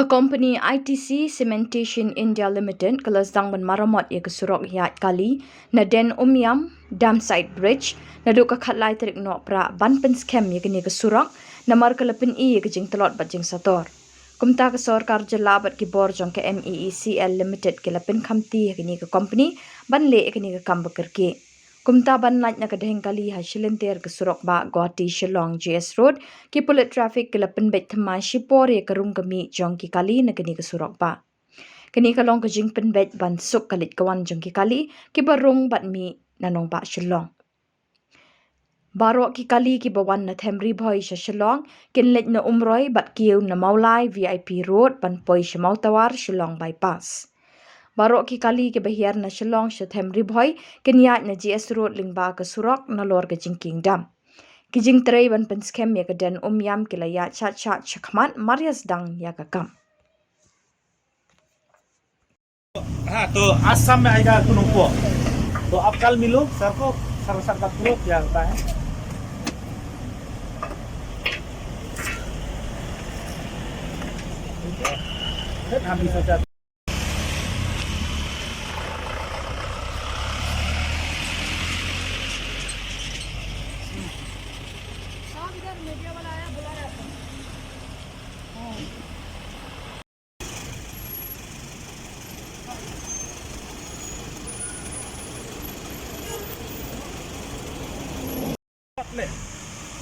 kompani ITC Cementation India Limited kala sdang maramot ye surok iaid kali na Den-Umiam Dam Side Bridge naduh lait tarik Nohprah pynshem ye surok namar kala pyni ye jingtlot jingsator. Kumta sorkar Jylla bor jong ke MeECL Limited kala pynkhamti ye kompani le ye bakyrkieh. Kumta ban lait na kadeng kali ha shilinter surok Guwahati Shillong Road ki pulit traffic kala penbet thamai shipor ye karung kami jong ki kali na surok ba. Kini kalong ka jing penbet ban suk kalit kawan jong ki kali ki barung bat mi na Nongbah Shillong. Baro ki kali ki bawan na Them Ri Bhoi Shillong kinlet na Umroi bat Kiew na Mawlai VIP Road ban pynshem Mawtawar-Shillong By-pass. Baro ki kali ke bahir na Shillong sa Them Ri Bhoi kenyat na GS Road lingba ke surok na lor ke Jingkieng Dam. Ki jingtray ban pynshem ya ke Den-Umiam ke layat chat chakmat marias sdang ya ke kam. हाँ तो आसाम में आएगा नोंगपो तो अब कल मिलो सर को सर का प्रूफ क्या होता है हम भी सोचा मीडिया वाला आया बुलाया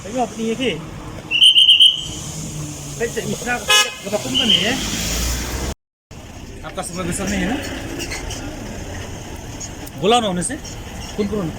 Tengok ni ke. Saya cek misra berapa pun kan ni ya. Apa semua besar ni ya. Bola no nese. Kun.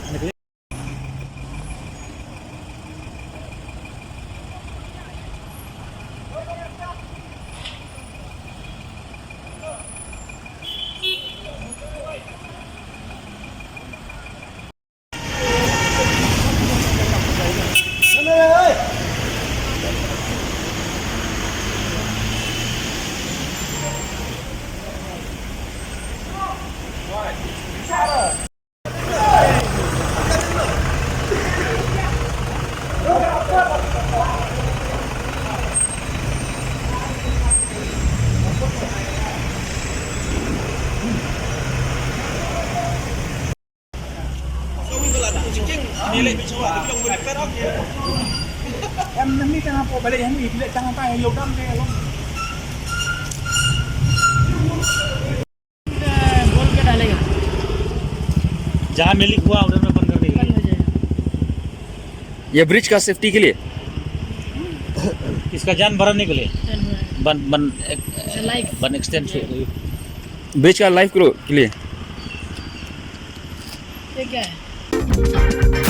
Em ni tengah po balik yang ni bila jangan tanya yo dam dia long. बोल के डालेगा जहाँ में लिखा हुआ उधर में बंद कर देगा ये ब्रिज का सेफ्टी के लिए इसका जान भरने के लिए बन एक्सटेंशन ब्रिज का लाइफ के लिए ये क्या है